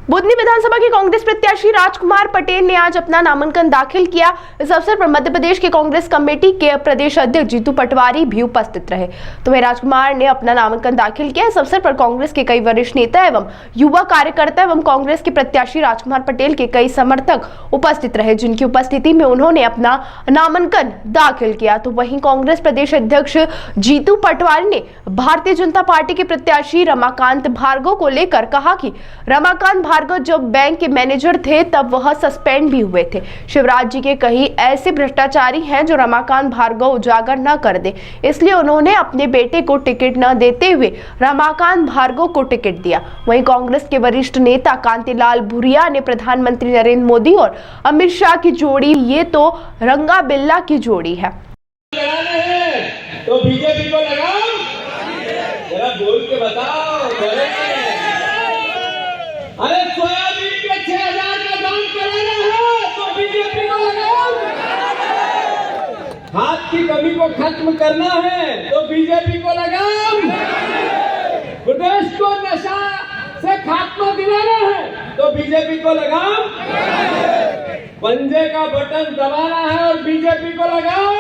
बुधनी विधानसभा के कांग्रेस प्रत्याशी राजकुमार पटेल ने आज अपना नामांकन दाखिल किया। इस अवसर पर मध्य प्रदेश के कांग्रेस कमेटी के प्रदेश अध्यक्ष जीतू पटवारी भी उपस्थित रहे। तो वहीं राजकुमार ने अपना नामांकन दाखिल किया। इस अवसर पर कांग्रेस के कई वरिष्ठ नेता एवं युवा कार्यकर्ता एवं कांग्रेस के प्रत्याशी राजकुमार पटेल के कई समर्थक उपस्थित रहे, जिनकी उपस्थिति में उन्होंने अपना नामांकन दाखिल किया। तो वहीं कांग्रेस प्रदेश अध्यक्ष जीतू पटवारी ने भारतीय जनता पार्टी के प्रत्याशी रमाकांत भार्गव को लेकर कहा कि रमाकांत भार्गव जब बैंक के मैनेजर थे तब वह सस्पेंड भी हुए थे। शिवराज जी के कई ऐसे भ्रष्टाचारी हैं जो रमाकांत भार्गव उजागर न कर दे, इसलिए उन्होंने अपने बेटे को टिकट न देते हुए रमाकांत भार्गव को टिकट दिया। वहीं कांग्रेस के वरिष्ठ नेता कांतिलाल भूरिया ने प्रधानमंत्री नरेंद्र मोदी और अमित शाह की जोड़ी, ये तो रंगा बिल्ला की जोड़ी है। तो बीजेपी को लगाओ, जरा बोल के बताओ। अरे सोयाबीन के 6000 का दाम कराना है तो बीजेपी को लगाओ। खाद की कमी को खत्म करना है तो बीजेपी को लगाओ। प्रदेश को नशा से खात्मा दिलाना है तो बीजेपी को लगाओ। पंजे का बटन दबाना है और बीजेपी को लगाओ।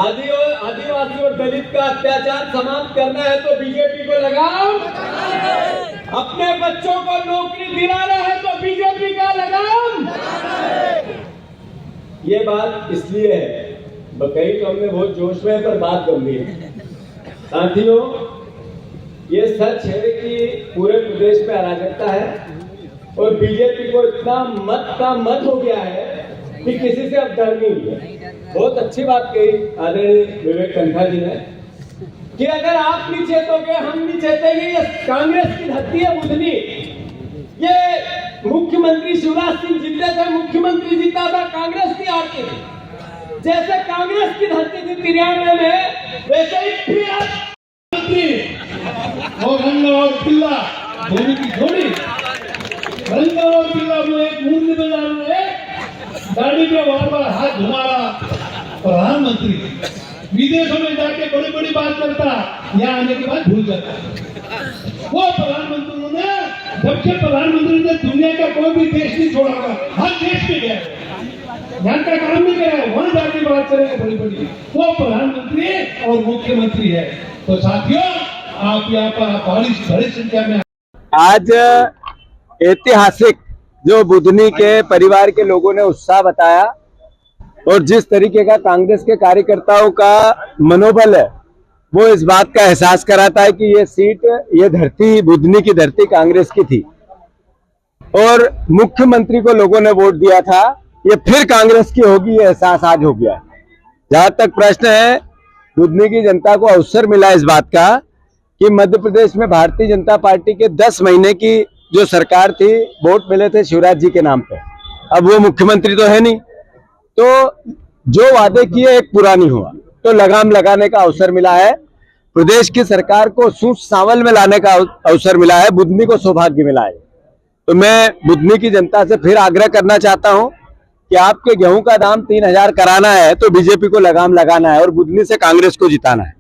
आदिवासी और दलित का अत्याचार समाप्त करना है तो बीजेपी को लगाओ। अपने बच्चों को नौकरी दिलाना है तो बीजेपी का लगाओ। ये बात इसलिए है, कई तो हमने बहुत जोश में, पर बात गंभीर है। साथियों, ये सच है कि पूरे प्रदेश में अराजकता है और बीजेपी को इतना मत का मत हो गया है कि किसी से अब डर नहीं है। बहुत अच्छी बात कही आदरणीय विवेक तन्खा जी ने कि अगर आप नहीं चेतोगे हम नहीं चेतेंगे। ये कांग्रेस की धरती है बुधनी। ये मुख्यमंत्री शिवराज सिंह जीते थे, मुख्यमंत्री जीता था, कांग्रेस की हारती थी। जैसे कांग्रेस की धरती थी 93 में, वैसे ही फिर रंगा और पिल्ला दोनों की जोड़ी। रंगा और पिल्ला में एक मूर्ति बाजार में गाड़ी पे बार बार हाथ घुमा रहा प्रधानमंत्री, विदेशों में जाके बड़ी बड़ी बात करता, यहाँ आने के बाद भूल जाता। वो प्रधानमंत्री ने, जब से प्रधानमंत्री ने दुनिया का कोई भी देश नहीं छोड़ा, हर देश में गया, यहाँ का काम नहीं करा, वहां जाके बात करेंगे बड़ी बड़ी। वो प्रधानमंत्री और मुख्यमंत्री है। तो साथियों, आप यहाँ पर बड़ी संख्या में आज ऐतिहासिक जो बुधनी के परिवार के लोगों ने उत्साह बताया और जिस तरीके का कांग्रेस के कार्यकर्ताओं का मनोबल है, वो इस बात का एहसास कराता है कि ये सीट, ये धरती, बुधनी की धरती कांग्रेस की थी और मुख्यमंत्री को लोगों ने वोट दिया था, ये फिर कांग्रेस की होगी, ये एहसास आज हो गया। जहां तक प्रश्न है, बुधनी की जनता को अवसर मिला इस बात का कि मध्य प्रदेश में भारतीय जनता पार्टी के 10 महीने की जो सरकार थी, वोट मिले थे शिवराज जी के नाम पे। अब वो मुख्यमंत्री तो है नहीं, तो जो वादे किए एक पूरा नहीं हुआ, तो लगाम लगाने का अवसर मिला है। प्रदेश की सरकार को सूझ सांवल में लाने का अवसर मिला है, बुधनी को सौभाग्य मिला है। तो मैं बुधनी की जनता से फिर आग्रह करना चाहता हूं कि आपके गेहूं का दाम 3000 कराना है तो बीजेपी को लगाम लगाना है और बुधनी से कांग्रेस को जिताना है।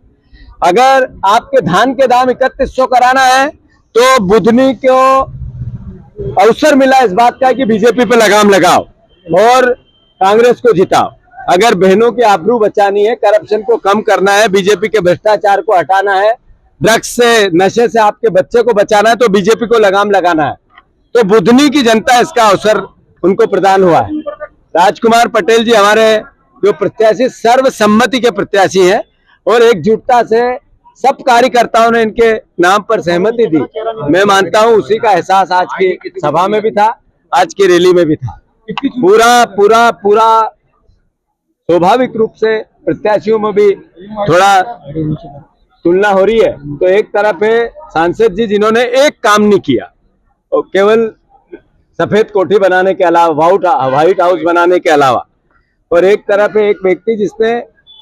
अगर आपके धान के दाम 3100 कराना है तो बुधनी को अवसर मिला इस बात का कि बीजेपी पे लगाम लगाओ और कांग्रेस को जिताओ। अगर बहनों की आबरू बचानी है, करप्शन को कम करना है, बीजेपी के भ्रष्टाचार को हटाना है, ड्रग्स से, नशे से आपके बच्चे को बचाना है, तो बीजेपी को लगाम लगाना है। तो बुधनी की जनता इसका अवसर उनको प्रदान हुआ है। राजकुमार पटेल जी हमारे जो प्रत्याशी, सर्वसम्मति के प्रत्याशी हैं और एकजुटता से सब कार्यकर्ताओं ने इनके नाम पर सहमति दी। मैं मानता हूं उसी का एहसास आज की सभा में भी था, आज की रैली में भी था। पूरा स्वाभाविक रूप से प्रत्याशियों में भी थोड़ा तुलना हो रही है। तो एक तरफ है सांसद जी जिन्होंने एक काम नहीं किया, और केवल सफेद कोठी बनाने के अलावा, व्हाइट हाउस बनाने के अलावा, और एक तरफ है एक व्यक्ति जिसने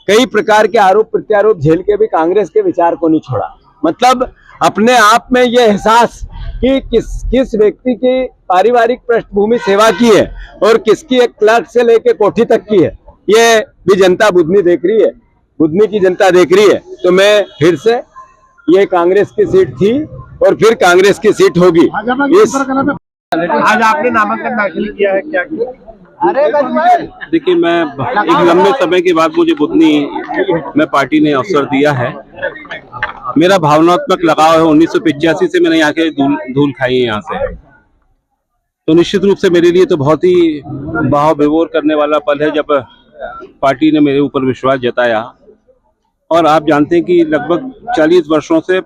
कई प्रकार के आरोप प्रत्यारोप झेल के भी कांग्रेस के विचार को नहीं छोड़ा। मतलब अपने आप में यह एहसास कि किस व्यक्ति की पारिवारिक पृष्ठभूमि सेवा की है और किसकी एक क्लर्क से लेके कोठी तक की है, ये भी जनता बुधनी देख रही है, बुधनी की जनता देख रही है। तो मैं फिर से, ये कांग्रेस की सीट थी और फिर कांग्रेस की सीट होगी। इस आज आपने नामांकन दाखिल किया है, क्या किया? देखिए, मैं एक लंबे समय के बाद मुझे बुधनी में पार्टी ने अवसर दिया है। मेरा भावनात्मक लगाव है, 1985 से मैंने यहाँ के धूल खाई है यहाँ से, तो निश्चित रूप से मेरे लिए तो बहुत ही भाव विभोर करने वाला पल है जब पार्टी ने मेरे ऊपर विश्वास जताया। और आप जानते हैं कि लगभग 40 वर्षों से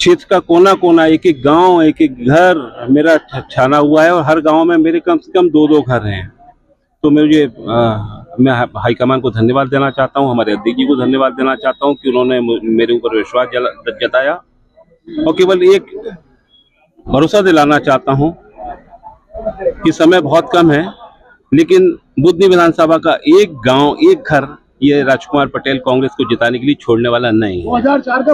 क्षेत्र का कोना कोना, एक एक गांव, एक एक घर मेरा छाना हुआ है और हर गांव में मेरे कम से कम 2-2 घर हैं। तो मैं हाईकमान को धन्यवाद देना चाहता हूं, हमारे अध्यक्ष जी को धन्यवाद देना चाहता हूं कि उन्होंने मेरे ऊपर विश्वास जताया। और केवल एक भरोसा दिलाना चाहता हूं कि समय बहुत कम है, लेकिन बुधनी विधानसभा का एक गांव, एक घर ये राजकुमार पटेल कांग्रेस को जिताने के लिए छोड़ने वाला नहीं है। 2004 का